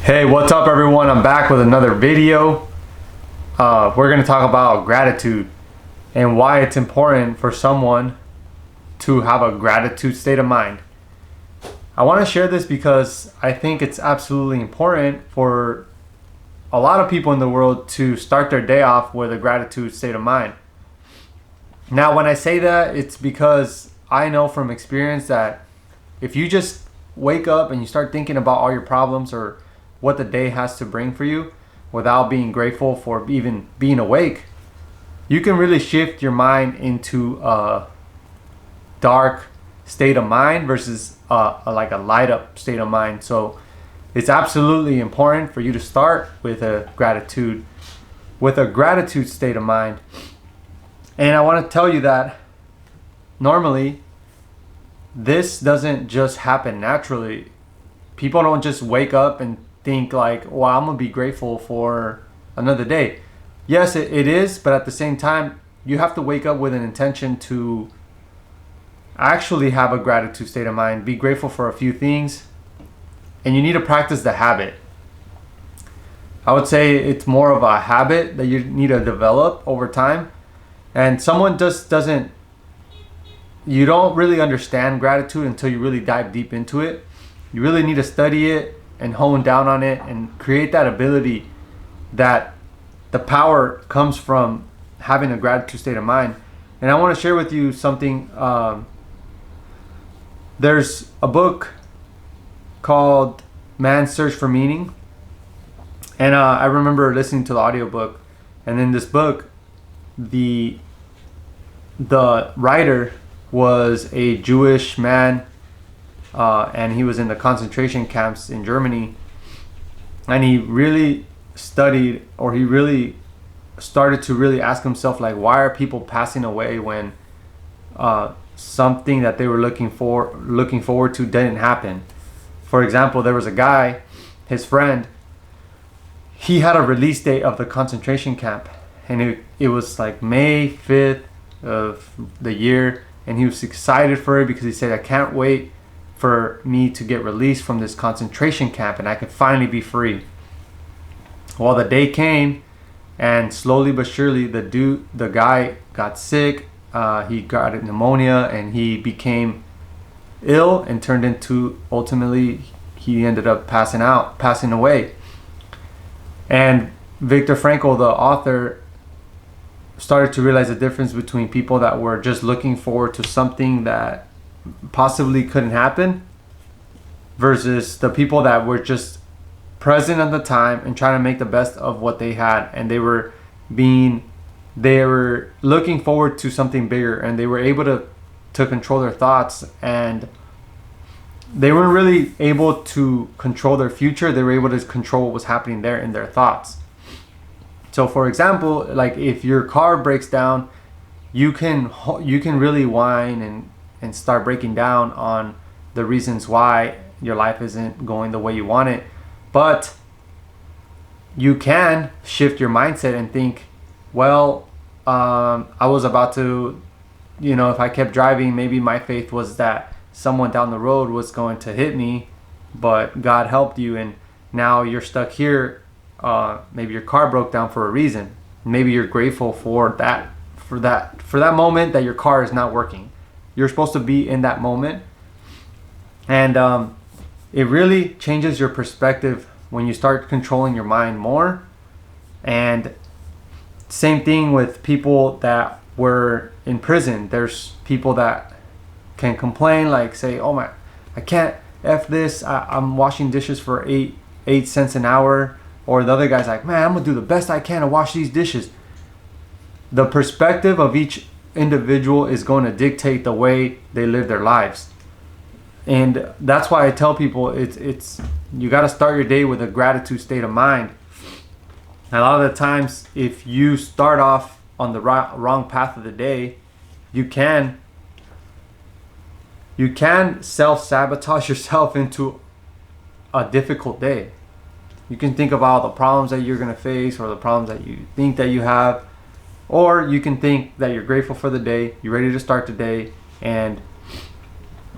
Hey, what's up everyone? I'm back with another video. We're going to talk about gratitude and why it's important for someone to have a gratitude state of mind. I want to share this because I think it's absolutely important for a lot of people in the world to start their day off with a gratitude state of mind. Now, when I say that, it's because I know from experience that if you just wake up and you start thinking about all your problems or what the day has to bring for you without being grateful for even being awake, you can really shift your mind into a dark state of mind versus like a light up state of mind. So it's absolutely important for you to start with a gratitude state of mind. And I want to tell you that normally this doesn't just happen naturally. People don't just wake up and think like, well, I'm gonna be grateful for another day. Yes, it is, but at the same time, you have to wake up with an intention to actually have a gratitude state of mind, be grateful for a few things, and you need to practice the habit. I would say it's more of a habit that you need to develop over time. And someone just doesn't, you don't really understand gratitude until you really dive deep into it. You really need to study it and hone down on it and create that ability that the power comes from having a gratitude state of mind. And I want to share with you something. There's a book called Man's Search for Meaning. And I remember listening to the audiobook. And in this book, the writer was a Jewish man, and he was in the concentration camps in Germany, and he really studied, or he really started to really ask himself, like, why are people passing away when something that they were looking forward to didn't happen. For example, there was a guy, his friend, he had a release date of the concentration camp, and it was like May 5th of the year, and he was excited for it because he said, I can't wait for me to get released from this concentration camp and I can finally be free. Well, the day came, and slowly but surely the guy got sick. He got pneumonia and he became ill and turned into, ultimately he ended up passing away. And Viktor Frankl, the author, started to realize the difference between people that were just looking forward to something that possibly couldn't happen versus the people that were just present at the time and trying to make the best of what they had, and they were looking forward to something bigger, and they were able to control their thoughts, and they weren't really able to control their future. They were able to control what was happening there in their thoughts. So for example, like if your car breaks down, you can really whine and start breaking down on the reasons why your life isn't going the way you want it. But you can shift your mindset and think, well, I was about to, if I kept driving, maybe my faith was that someone down the road was going to hit me, but God helped you, and now you're stuck here. Maybe your car broke down for a reason. Maybe you're grateful for that moment that your car is not working. You're supposed to be in that moment, and it really changes your perspective when you start controlling your mind more. And same thing with people that were in prison. There's people that can complain, like say, oh my, I can't F this, I'm washing dishes for 8 cents an hour. Or the other guy's like, man, I'm gonna do the best I can to wash these dishes. The perspective of each individual is going to dictate the way they live their lives. And that's why I tell people it's you got to start your day with a gratitude state of mind. And a lot of the times, if you start off on the wrong path of the day, you can self-sabotage yourself into a difficult day. You can think of all the problems that you're going to face, or the problems that you think that you have, or you can think that you're grateful for the day, you're ready to start the day, and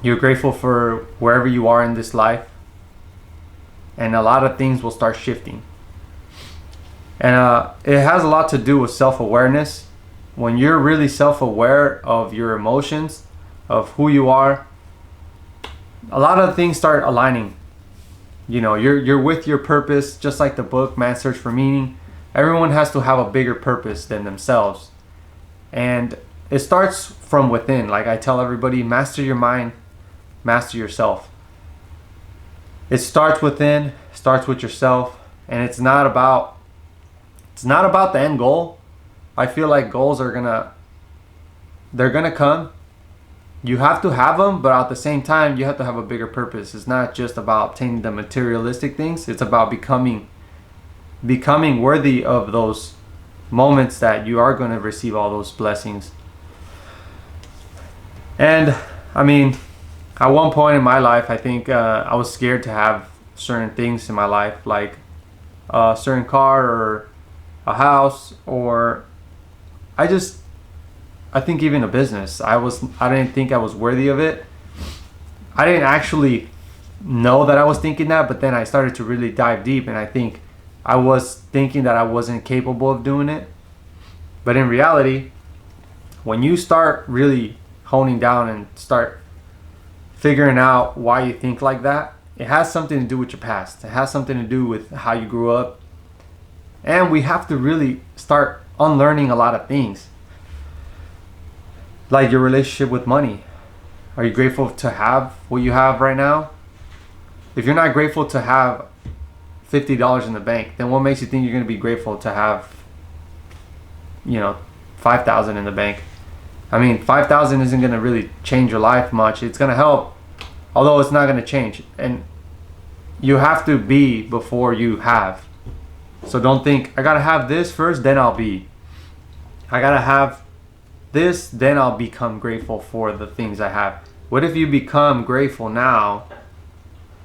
you're grateful for wherever you are in this life. and a lot of things will start shifting. And it has a lot to do with self-awareness. When you're really self-aware of your emotions, of who you are, a lot of things start aligning. You know, you're with your purpose, just like the book Man's Search for Meaning. Everyone has to have a bigger purpose than themselves. And it starts from within. Like I tell everybody, master your mind, master yourself. It starts within, starts with yourself, and it's not about the end goal. I feel like goals are they're gonna come. You have to have them, but at the same time, you have to have a bigger purpose. It's not just about obtaining the materialistic things. It's about becoming worthy of those moments that you are going to receive all those blessings. And I mean, at one point in my life, I think I was scared to have certain things in my life, like a certain car or a house, or I think even a business. I didn't think I was worthy of it. I didn't actually know that I was thinking that, but then I started to really dive deep, and I think I was thinking that I wasn't capable of doing it. But in reality, when you start really honing down and start figuring out why you think like that, it has something to do with your past. It has something to do with how you grew up. And we have to really start unlearning a lot of things. Like your relationship with money. Are you grateful to have what you have right now? If you're not grateful to have $50 in the bank, then what makes you think you're going to be grateful to have, $5,000 in the bank? I mean, $5,000 isn't going to really change your life much. It's going to help, although it's not going to change. And you have to be before you have. So don't think, I got to have this first, then I'll be. I got to have this, then I'll become grateful for the things I have. What if you become grateful now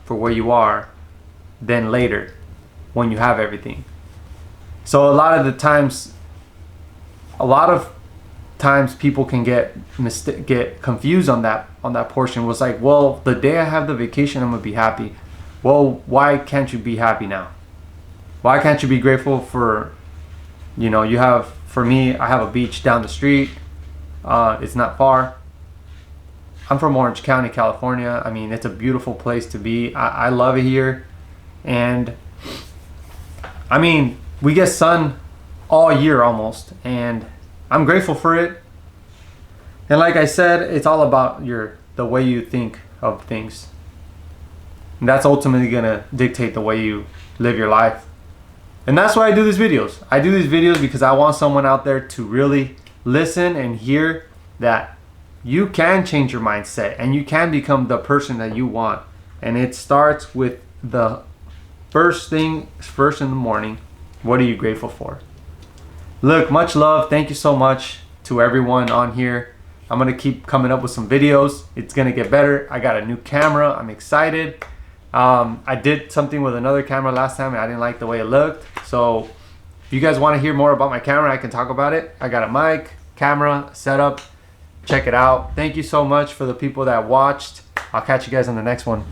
for where you are, then later when you have everything? So a lot of times people can get confused on that portion. Was like, well, the day I have the vacation, I'm gonna be happy. Well, why can't you be happy now? Why can't you be grateful for, for me, I have a beach down the street. It's not far. I'm from Orange County, California. I mean, it's a beautiful place to be. I love it here. And I mean, we get sun all year almost, and I'm grateful for it. And like I said, it's all about the way you think of things. And that's ultimately gonna dictate the way you live your life. And that's why I do these videos. I do these videos because I want someone out there to really listen and hear that you can change your mindset and you can become the person that you want. And it starts with the first in the morning. What are you grateful for? Look, much love. Thank you so much to everyone on here. I'm going to keep coming up with some videos. It's going to get better. I got a new camera. I'm excited. I did something with another camera last time and I didn't like the way it looked. So if you guys want to hear more about my camera, I can talk about it. I got a mic, camera, setup. Check it out. Thank you so much for the people that watched. I'll catch you guys on the next one.